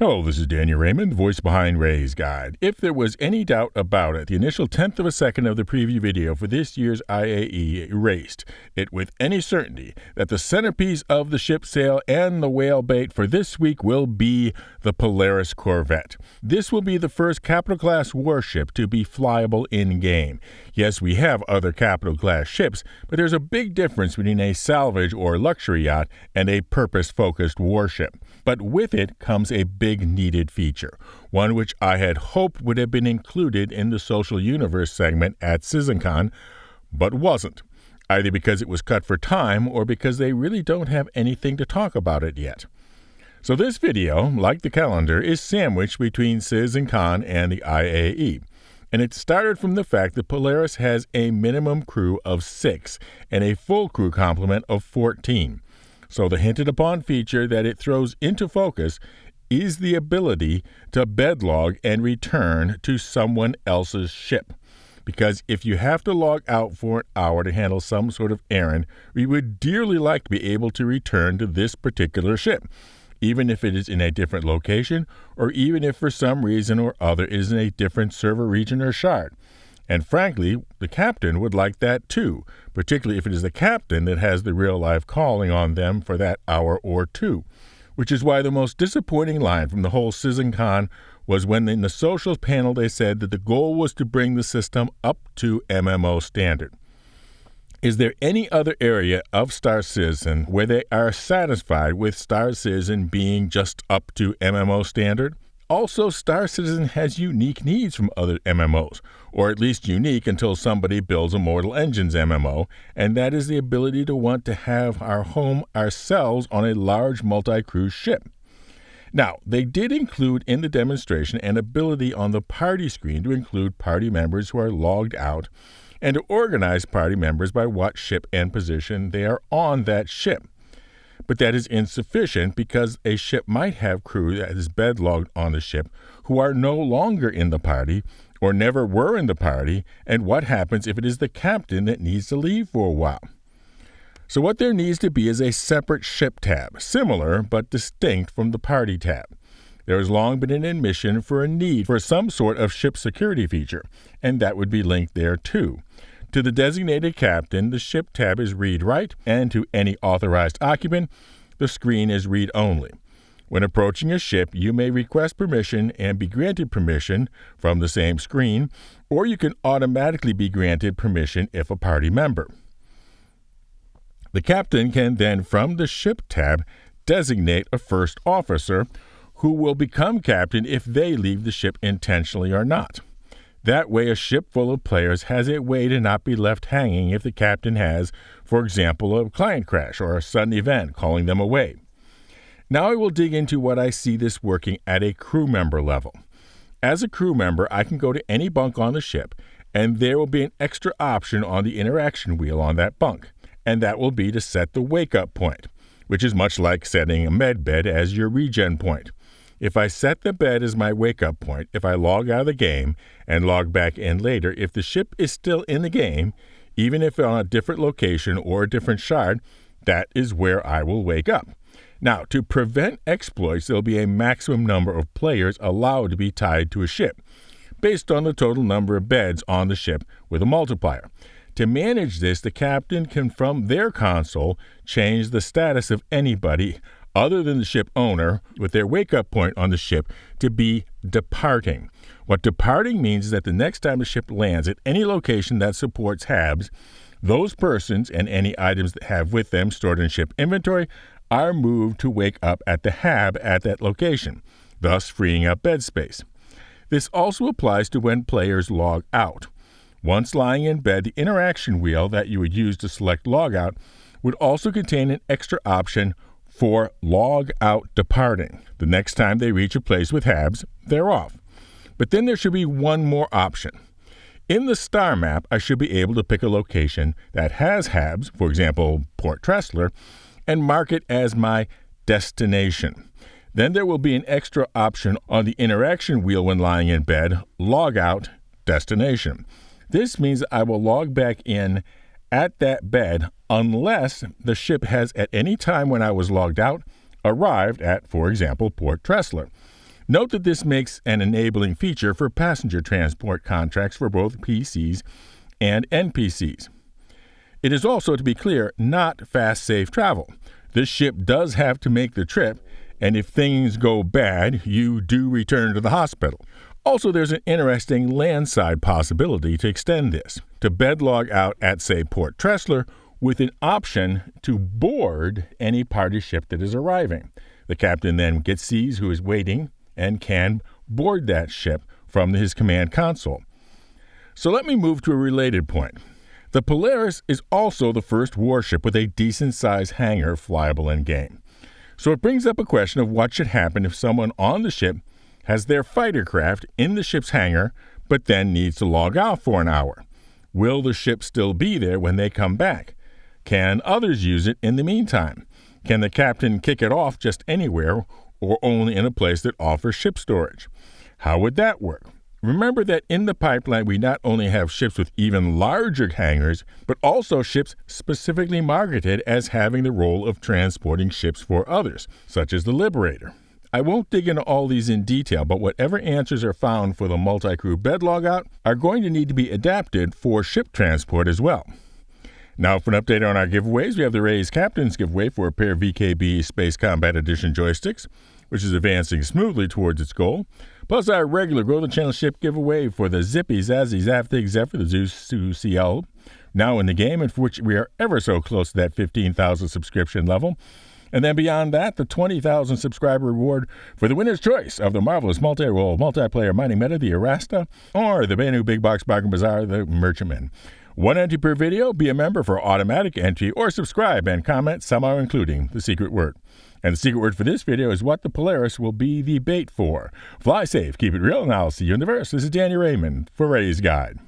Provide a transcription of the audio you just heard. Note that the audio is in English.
Hello, this is Daniel Raymond, the voice behind Ray's Guide. If there was any doubt about it, the initial tenth of a second of the preview video for this year's IAE erased it with any certainty that the centerpiece of the ship sale and the whale bait for this week will be the Polaris corvette. This will be the first capital-class warship to be flyable in-game. Yes, we have other capital-class ships, but there's a big difference between a salvage or luxury yacht and a purpose-focused warship. But with it comes a big needed feature, one which I had hoped would have been included in the Social Universe segment at Citizencon, but wasn't, either because it was cut for time or because they really don't have anything to talk about it yet. So this video, like the calendar, is sandwiched between Citizencon and the IAE. And it started from the fact that Polaris has a minimum crew of 6 and a full crew complement of 14. So the hinted upon feature that it throws into focus is the ability to bedlog and return to someone else's ship. Because if you have to log out for an hour to handle some sort of errand, we would dearly like to be able to return to this particular ship, even if it is in a different location, or even if for some reason or other it is in a different server region or shard. And frankly, the captain would like that too, particularly if it is the captain that has the real-life calling on them for that hour or two, which is why the most disappointing line from the whole Citizencon was when in the socials panel they said that the goal was to bring the system up to MMO standard. Is there any other area of Star Citizen where they are satisfied with Star Citizen being just up to MMO standard? Also, Star Citizen has unique needs from other MMOs, or at least unique until somebody builds a Mortal Engines MMO, and that is the ability to want to have our home ourselves on a large multi-cruise ship. Now, they did include in the demonstration an ability on the party screen to include party members who are logged out, and to organize party members by what ship and position they are on that ship. But that is insufficient because a ship might have crew that is bedlogged on the ship who are no longer in the party or never were in the party, and what happens if it is the captain that needs to leave for a while. So what there needs to be is a separate ship tab, similar but distinct from the party tab. There has long been an admission for a need for some sort of ship security feature, and that would be linked there too. To the designated captain, the ship tab is read-write, and to any authorized occupant, the screen is read-only. When approaching a ship, you may request permission and be granted permission from the same screen, or you can automatically be granted permission if a party member. The captain can then, from the ship tab, designate a first officer who will become captain if they leave the ship intentionally or not. That way, a ship full of players has a way to not be left hanging if the captain has, for example, a client crash or a sudden event calling them away. Now I will dig into what I see this working at a crew member level. As a crew member, I can go to any bunk on the ship, and there will be an extra option on the interaction wheel on that bunk, and that will be to set the wake-up point, which is much like setting a med bed as your regen point. If I set the bed as my wake-up point, if I log out of the game and log back in later, if the ship is still in the game, even if on a different location or a different shard, that is where I will wake up. Now, to prevent exploits, there will be a maximum number of players allowed to be tied to a ship, based on the total number of beds on the ship with a multiplier. To manage this, the captain can, from their console, change the status of anybody other than the ship owner with their wake-up point on the ship to be departing. What departing means is that the next time the ship lands at any location that supports HABs, those persons and any items that have with them stored in ship inventory are moved to wake up at the HAB at that location, thus freeing up bed space. This also applies to when players log out. Once lying in bed, the interaction wheel that you would use to select logout would also contain an extra option for log out departing. The next time they reach a place with HABs, they're off. But then there should be one more option. In the star map, I should be able to pick a location that has HABs, for example, Port Tressler, and mark it as my destination. Then there will be an extra option on the interaction wheel when lying in bed, log out destination. This means I will log back in at that bed unless the ship has at any time when I was logged out arrived at, for example, Port Tressler. Note that this makes an enabling feature for passenger transport contracts for both PCs and NPCs. It is also, to be clear, not fast, safe travel. This ship does have to make the trip, and if things go bad, you do return to the hospital. Also, there's an interesting landside possibility to extend this, to bed log out at, say, Port Tressler, with an option to board any party ship that is arriving. The captain then sees who is waiting and can board that ship from his command console. So let me move to a related point. The Polaris is also the first warship with a decent-sized hangar flyable in-game. So it brings up a question of what should happen if someone on the ship has their fighter craft in the ship's hangar, but then needs to log out for an hour. Will the ship still be there when they come back? Can others use it in the meantime? Can the captain kick it off just anywhere or only in a place that offers ship storage? How would that work? Remember that in the pipeline, we not only have ships with even larger hangars, but also ships specifically marketed as having the role of transporting ships for others, such as the Liberator. I won't dig into all these in detail, but whatever answers are found for the multi-crew bed logout are going to need to be adapted for ship transport as well. Now for an update on our giveaways, we have the Raised Captain's giveaway for a pair of VKB Space Combat Edition joysticks, which is advancing smoothly towards its goal, plus our regular Grow the Channel ship giveaway for the Zippy Zazzy Zaftig Zephyr, the Zeus CL, now in the game, and for which we are ever so close to that 15,000 subscription level. And then beyond that, the 20,000 subscriber reward for the winner's choice of the marvelous multi-role multiplayer mining meta, the Erasta, or the brand new big box bargain bazaar, the Merchantman. One entry per video, be a member for automatic entry, or subscribe and comment, somehow including the secret word. And the secret word for this video is what the Polaris will be the bait for. Fly safe, keep it real, and I'll see you in the verse. This is Danny Raymond for Ray's Guide.